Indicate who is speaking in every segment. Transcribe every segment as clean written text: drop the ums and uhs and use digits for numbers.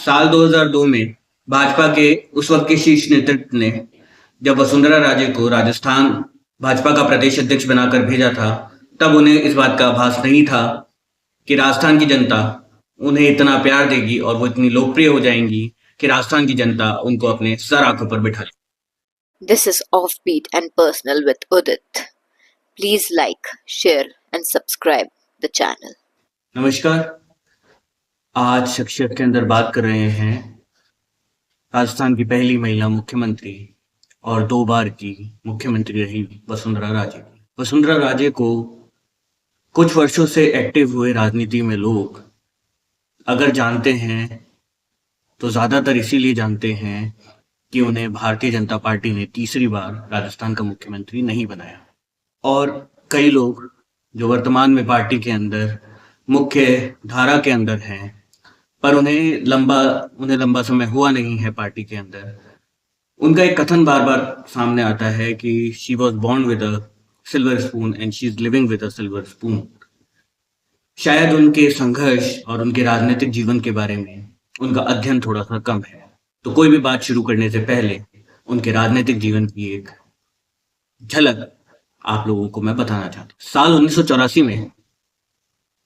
Speaker 1: साल 2002 में भाजपा के उस वक्त के शीर्ष नेतृत्व ने जब वसुंधरा राजे को राजस्थान भाजपा का प्रदेश अध्यक्ष बनाकर भेजा था, तब उन्हें इस बात का आभास नहीं था कि राजस्थान की जनता उन्हें इतना प्यार देगी और वो इतनी लोकप्रिय हो जाएंगी कि राजस्थान की जनता उनको अपने सर आंखों पर बिठा ले।
Speaker 2: This is Offbeat and Personal with Udit. Please like, share and subscribe the channel.
Speaker 1: नमस्कार, आज शख्सियत के अंदर बात कर रहे हैं राजस्थान की पहली महिला मुख्यमंत्री और 2 बार की मुख्यमंत्री रही वसुंधरा राजे की। वसुंधरा राजे को कुछ वर्षों से एक्टिव हुए राजनीति में लोग अगर जानते हैं तो ज़्यादातर इसीलिए जानते हैं कि उन्हें भारतीय जनता पार्टी ने तीसरी बार राजस्थान का मुख्यमंत्री नहीं बनाया। और कई लोग जो वर्तमान में पार्टी के अंदर मुख्य धारा के अंदर हैं, पर उन्हें लंबा समय हुआ नहीं है पार्टी के अंदर, उनका एक कथन बार बार सामने आता है कि she was born with a silver spoon and she is living with a silver spoon. शायद उनके संघर्ष और उनके राजनीतिक जीवन के बारे में उनका अध्ययन थोड़ा सा कम है। तो कोई भी बात शुरू करने से पहले उनके राजनीतिक जीवन की एक झलक आप लोगों को मैं बताना चाहता हूँ। साल 1984 में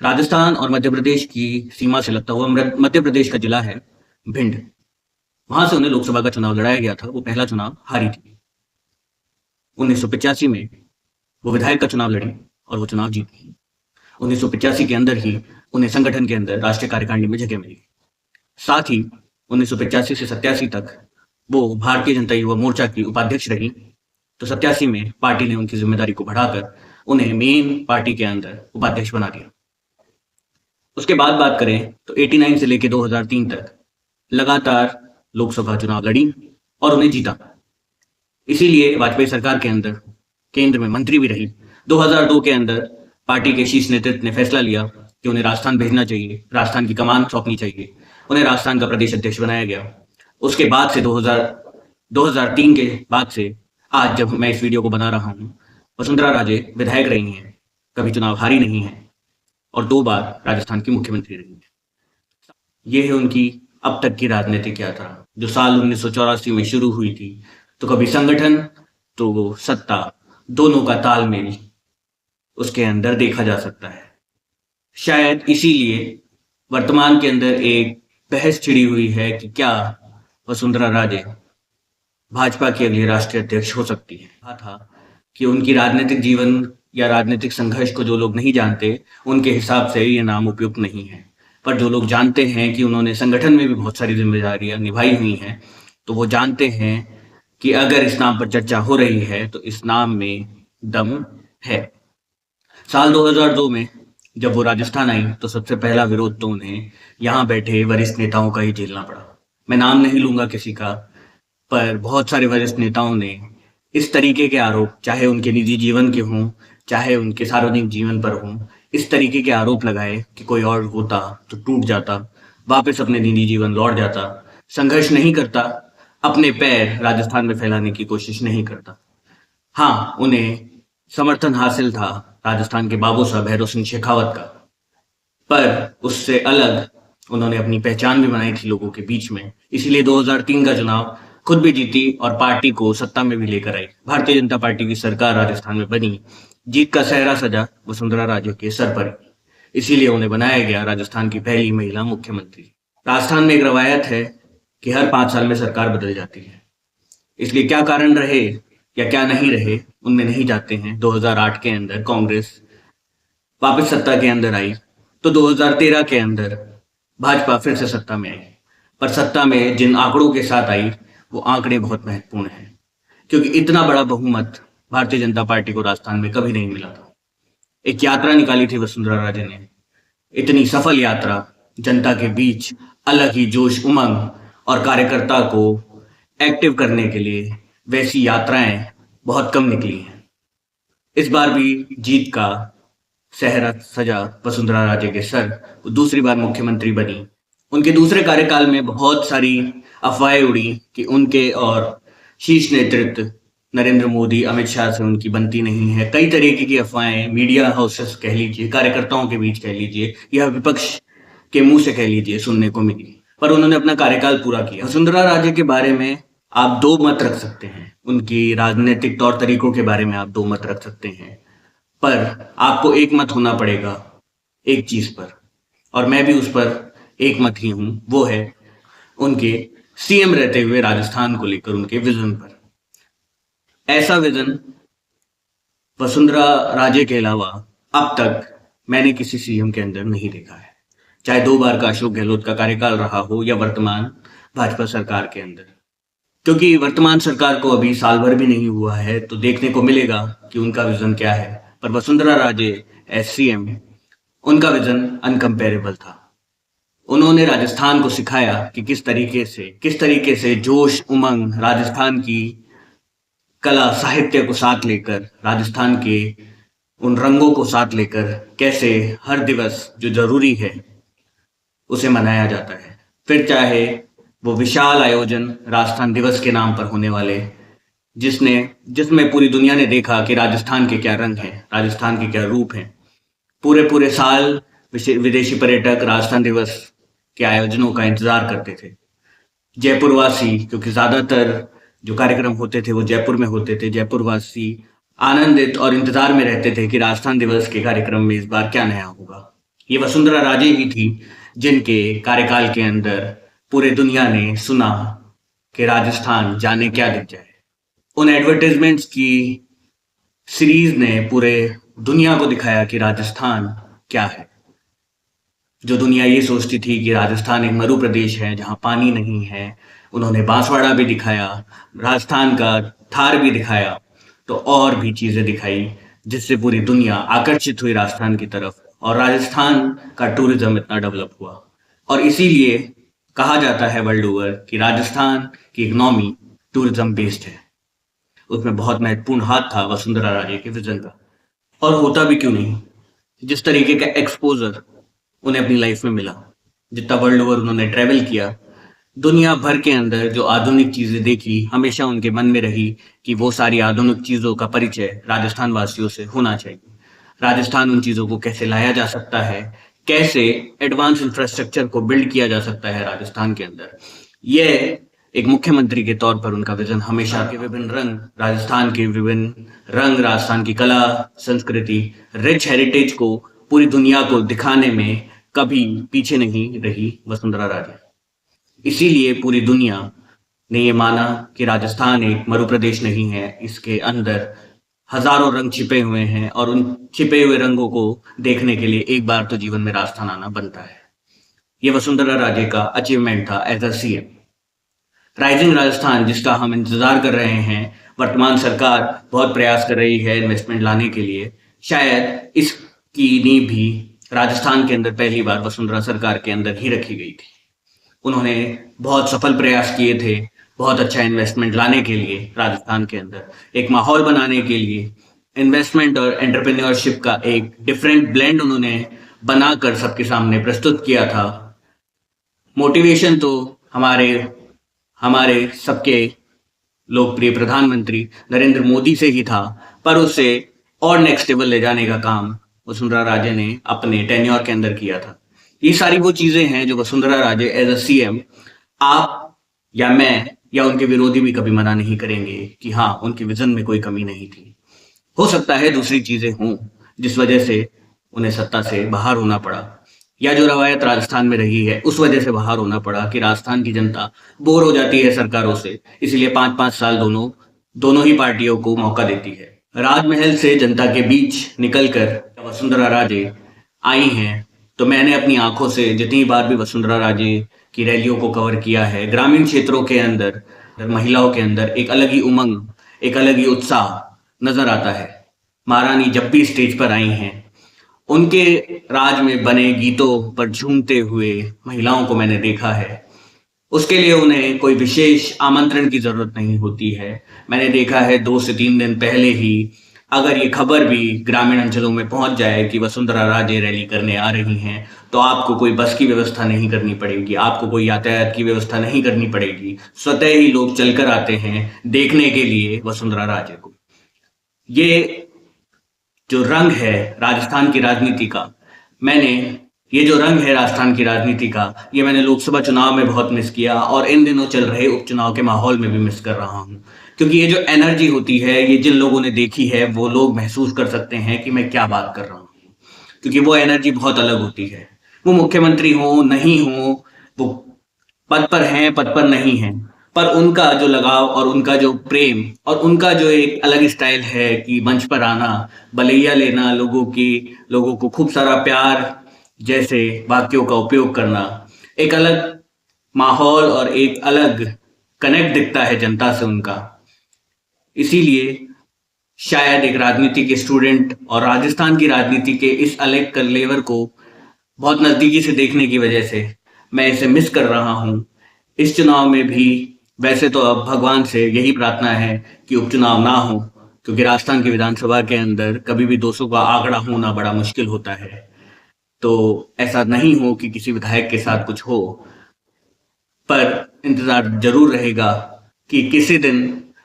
Speaker 1: राजस्थान और मध्य प्रदेश की सीमा से लगता हुआ मध्य प्रदेश का जिला है भिंड, वहां से उन्हें लोकसभा का चुनाव लड़ाया गया था। वो पहला चुनाव हारी थी। 1985 में वो विधायक का चुनाव लड़ी और वो चुनाव जीत गई। 1985 के अंदर ही उन्हें संगठन के अंदर राष्ट्रीय कार्यकारिणी में जगह मिली। साथ ही 1985 से 87 तक वो भारतीय जनता युवा मोर्चा की उपाध्यक्ष रही। तो 87 में पार्टी ने उनकी जिम्मेदारी को बढ़ाकर उन्हें मेन पार्टी के अंदर उपाध्यक्ष बना दिया। उसके बाद बात करें तो 89 से लेकर 2003 तक लगातार लोकसभा चुनाव लड़ी और उन्हें जीता। इसीलिए वाजपेयी सरकार के अंदर केंद्र में मंत्री भी रही। 2002 के अंदर पार्टी के शीर्ष नेतृत्व ने फैसला लिया कि उन्हें राजस्थान भेजना चाहिए, राजस्थान की कमान सौंपनी चाहिए। उन्हें राजस्थान का प्रदेश अध्यक्ष बनाया गया। उसके बाद से 2003 के बाद से आज जब मैं इस वीडियो को बना रहा हूँ, वसुंधरा राजे विधायक रही हैं, कभी चुनाव हारी नहीं है और 2 बार राजस्थान की मुख्यमंत्री रही है। ये है उनकी अब तक की राजनीतिक यात्रा, जो साल 1984 में शुरू हुई थी। तो कभी संगठन तो वो सत्ता, दोनों का तालमेल उसके अंदर देखा जा सकता है। शायद इसीलिए वर्तमान के अंदर एक बहस छिड़ी हुई है कि क्या वसुंधरा राजे भाजपा के अगले राष्ट्रीय अध्यक्ष हो सकती है। कहा था कि उनकी राजनीतिक जीवन या राजनीतिक संघर्ष को जो लोग नहीं जानते, उनके हिसाब से ये नाम उपयुक्त नहीं है। पर जो लोग जानते हैं कि उन्होंने संगठन में भी बहुत सारी जिम्मेदारियां निभाई हुई हैं, तो वो जानते हैं कि अगर इस नाम पर चर्चा हो रही है तो इस नाम में दम है। साल 2002 में जब वो राजस्थान आई तो सबसे पहला विरोध तो उन्हें यहाँ बैठे वरिष्ठ नेताओं का ही झेलना पड़ा। मैं नाम नहीं लूंगा किसी का, पर बहुत सारे वरिष्ठ नेताओं ने इस तरीके के आरोप, चाहे उनके निजी जीवन के हों, चाहे उनके सार्वजनिक जीवन पर हों, इस तरीके के आरोप लगाए कि कोई और होता तो टूट जाता, वापस अपने निजी जीवन लौट जाता, संघर्ष नहीं करता, अपने पैर राजस्थान में फैलाने की कोशिश नहीं करता। हाँ, उन्हें समर्थन हासिल था राजस्थान के बाबू साहब भैरव सिंह शेखावत का, पर उससे अलग उन्होंने अपनी पहचान भी बनाई थी लोगों के बीच में। इसीलिए 2003 का चुनाव खुद भी जीती और पार्टी को सत्ता में भी लेकर आई। भारतीय जनता पार्टी की सरकार राजस्थान में बनी। जीत का सेहरा सजा वसुंधरा राजे के सर पर, इसीलिए उन्हें बनाया गया राजस्थान की पहली महिला मुख्यमंत्री। राजस्थान में एक रवायत है कि हर 5 साल में सरकार बदल जाती है। इसलिए क्या कारण रहे या क्या नहीं रहे, उनमें नहीं जाते हैं। 2008 के अंदर कांग्रेस वापस सत्ता के अंदर आई, तो 2013 के अंदर भाजपा फिर से सत्ता में आई। पर सत्ता में जिन आंकड़ों के साथ आई, वो आंकड़े बहुत महत्वपूर्ण हैं, क्योंकि इतना बड़ा बहुमत भारतीय जनता पार्टी को राजस्थान में कभी नहीं मिला था। एक यात्रा निकाली थी वसुंधरा राजे ने, इतनी सफल यात्रा, जनता के बीच अलग ही जोश, उमंग और कार्यकर्ता को एक्टिव करने के लिए वैसी यात्राएं बहुत कम निकली हैं। इस बार भी जीत का सेहरा सजा वसुंधरा राजे के सर। वो दूसरी बार मुख्यमंत्री बनी। उनके दूसरे कार्यकाल में बहुत सारी अफवाहें उड़ी कि उनके और शीर्ष नेतृत्व नरेंद्र मोदी, अमित शाह से उनकी बनती नहीं है। कई तरीके की अफवाहें मीडिया हाउसेस कह लीजिए, कार्यकर्ताओं के बीच कह लीजिए, या विपक्ष के मुंह से कह लीजिए, सुनने को मिली। पर उन्होंने अपना कार्यकाल पूरा किया। वसुंधरा राजे के बारे में आप दो मत रख सकते हैं, उनकी राजनीतिक तौर तरीकों के बारे में आप दो मत रख सकते हैं, पर आपको एक मत होना पड़ेगा एक चीज पर, और मैं भी उस पर एक मत ही हूं। वो है उनके सीएम रहते हुए राजस्थान को लेकर उनके विजन पर। ऐसा विजन वसुंधरा राजे के अलावा अब तक मैंने किसी सीएम के अंदर नहीं देखा है, चाहे 2 बार का अशोक गहलोत का कार्यकाल रहा हो या वर्तमान भाजपा सरकार के अंदर। क्योंकि वर्तमान सरकार को अभी साल भर भी नहीं हुआ है, तो देखने को मिलेगा कि उनका विजन क्या है। पर वसुंधरा राजे एज सीएम, उनका विजन अनकंपेरेबल था। उन्होंने राजस्थान को सिखाया कि किस तरीके से जोश उमंग, राजस्थान की कला साहित्य को साथ लेकर, राजस्थान के उन रंगों को साथ लेकर कैसे हर दिवस जो जरूरी है उसे मनाया जाता है। फिर चाहे वो विशाल आयोजन राजस्थान दिवस के नाम पर होने वाले, जिसमें पूरी दुनिया ने देखा कि राजस्थान के क्या रंग हैं, राजस्थान के क्या रूप हैं। पूरे पूरे साल विदेशी पर्यटक राजस्थान दिवस के आयोजनों का इंतजार करते थे। जयपुर वासी, क्योंकि ज्यादातर जो कार्यक्रम होते थे वो जयपुर में होते थे, जयपुर वासी आनंदित और इंतजार में रहते थे कि राजस्थान दिवस के कार्यक्रम में इस बार क्या नया होगा। ये वसुंधरा राजे ही थी जिनके कार्यकाल के अंदर पूरे दुनिया ने सुना कि राजस्थान जाने क्या दिख जाए। उन एडवर्टाइजमेंट्स की सीरीज ने पूरे दुनिया को दिखाया कि राजस्थान क्या है। जो दुनिया ये सोचती थी कि राजस्थान एक मरु प्रदेश है जहां पानी नहीं है, उन्होंने बांसवाड़ा भी दिखाया, राजस्थान का थार भी दिखाया, तो और भी चीजें दिखाई जिससे पूरी दुनिया आकर्षित हुई राजस्थान की तरफ, और राजस्थान का टूरिज्म इतना डेवलप हुआ। और इसीलिए कहा जाता है वर्ल्ड ओवर कि राजस्थान की इकोनॉमी टूरिज्म बेस्ड है। उसमें बहुत महत्वपूर्ण हाथ था वसुंधरा राजे के विजन का। और होता भी क्यों नहीं, जिस तरीके का एक्सपोजर उन्हें अपनी लाइफ में मिला, जितना वर्ल्ड ओवर उन्होंने ट्रेवल किया, दुनिया भर के अंदर जो आधुनिक चीजें देखी, हमेशा उनके मन में रही कि वो सारी आधुनिक चीजों का परिचय राजस्थान वासियों से होना चाहिए। राजस्थान उन चीजों को कैसे लाया जा सकता है, कैसे एडवांस इंफ्रास्ट्रक्चर को बिल्ड किया जा सकता है राजस्थान के अंदर। यह एक मुख्यमंत्री के तौर पर उनका विजन हमेशा के विभिन्न रंग, राजस्थान के विभिन्न रंग, राजस्थान की कला संस्कृति, रिच हेरिटेज को पूरी दुनिया को दिखाने में कभी पीछे नहीं रही वसुंधरा राजे। इसीलिए पूरी दुनिया ने ये माना कि राजस्थान एक मरु प्रदेश नहीं है, इसके अंदर हजारों रंग छिपे हुए हैं, और उन छिपे हुए रंगों को देखने के लिए एक बार तो जीवन में राजस्थान आना बनता है। ये वसुंधरा राजे का अचीवमेंट था as a CM. Rising Rajasthan, जिसका हम इंतजार कर रहे हैं, वर्तमान सरकार बहुत प्रयास कर रही है इन्वेस्टमेंट लाने के लिए। शायद इसकी नींव भी राजस्थान के अंदर पहली बार वसुंधरा सरकार के अंदर ही रखी गई थी। उन्होंने बहुत सफल प्रयास किए थे बहुत अच्छा इन्वेस्टमेंट लाने के लिए, राजस्थान के अंदर एक माहौल बनाने के लिए, इन्वेस्टमेंट और एंटरप्रेन्योरशिप का एक डिफरेंट ब्लेंड उन्होंने बनाकर सबके सामने प्रस्तुत किया था। मोटिवेशन तो हमारे सबके लोकप्रिय प्रधानमंत्री नरेंद्र मोदी से ही था, पर उसे और नेक्स्ट लेवल ले जाने का काम वसुंधरा राजे ने अपने टेन्योर के अंदर किया था। ये सारी वो चीजें हैं जो Vasundhara Raje as a CM, आप या मैं या उनके विरोधी भी कभी मना नहीं करेंगे कि हाँ, उनके विजन में कोई कमी नहीं थी। हो सकता है दूसरी चीजें हों जिस वजह से उन्हें सत्ता से बाहर होना पड़ा, या जो रवायत राजस्थान में रही है उस वजह से बाहर होना पड़ा कि राजस्थान की जनता बोर हो जाती है सरकारों से, इसलिए 5-5 साल दोनों ही पार्टियों को मौका देती है। राजमहल से जनता के बीच निकलकर वसुंधरा राजे आई हैं, तो मैंने अपनी आंखों से जितनी बार भी वसुंधरा राजे की रैलियों को कवर किया है, ग्रामीण क्षेत्रों के अंदर महिलाओं के अंदर एक अलग ही उमंग, एक अलग ही उत्साह नजर आता है। महारानी जब भी स्टेज पर आई हैं, उनके राज में बने गीतों पर झूमते हुए महिलाओं को मैंने देखा है। उसके लिए उन्हें कोई विशेष आमंत्रण की जरूरत नहीं होती है। मैंने देखा है 2 से 3 दिन पहले ही अगर ये खबर भी ग्रामीण अंचलों में पहुंच जाए कि वसुंधरा राजे रैली करने आ रही हैं, तो आपको कोई बस की व्यवस्था नहीं करनी पड़ेगी, आपको कोई यातायात की व्यवस्था नहीं करनी पड़ेगी। स्वतः ही लोग चलकर आते हैं देखने के लिए वसुंधरा राजे को। ये जो रंग है राजस्थान की राजनीति का, मैंने ये जो रंग है राजस्थान की राजनीति का, ये मैंने लोकसभा चुनाव में बहुत मिस किया और इन दिनों चल रहे उपचुनाव के माहौल में भी मिस कर रहा हूँ। क्योंकि ये जो एनर्जी होती है, ये जिन लोगों ने देखी है, वो लोग महसूस कर सकते हैं कि मैं क्या बात कर रहा हूँ। क्योंकि वो एनर्जी बहुत अलग होती है। वो मुख्यमंत्री हों, नहीं हों, वो पद पर हैं, पद पर नहीं हैं, पर उनका जो लगाव और उनका जो प्रेम और उनका जो एक अलग स्टाइल है कि मंच पर आना, बलैया लेना, लोगों को खूब सारा प्यार जैसे वाक्यों का उपयोग करना, एक अलग माहौल और एक अलग कनेक्ट दिखता है जनता से उनका। इसीलिए शायद एक राजनीति के स्टूडेंट और राजस्थान की राजनीति के इस अलग कलेवर को बहुत नज़दीकी से देखने की वजह से मैं इसे मिस कर रहा हूँ। इस चुनाव में भी वैसे तो अब भगवान से यही प्रार्थना है कि उपचुनाव ना हो, क्योंकि राजस्थान की विधानसभा के अंदर कभी भी 200 का आंकड़ा होना बड़ा मुश्किल होता है। तो ऐसा नहीं हो कि किसी विधायक के साथ कुछ हो, पर इंतज़ार ज़रूर रहेगा कि किसी दिन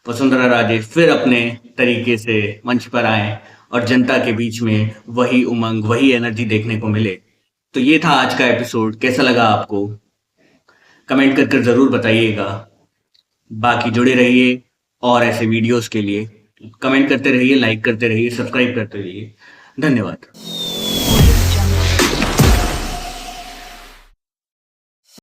Speaker 1: वसुंधरा राजे फिर अपने तरीके से मंच पर आएँ और जनता के बीच में वही उमंग, वही एनर्जी देखने को मिले। तो ये था आज का एपिसोड, कैसा लगा आपको? कमेंट कर ज़रूर बताइएगा। बाकी जुड़े रहिए और ऐसे वीडियोज़ के लिए कमेंट करते रहिए, लाइक करते रहिए, सब्सक्राइब करते रहिए। धन्यवाद।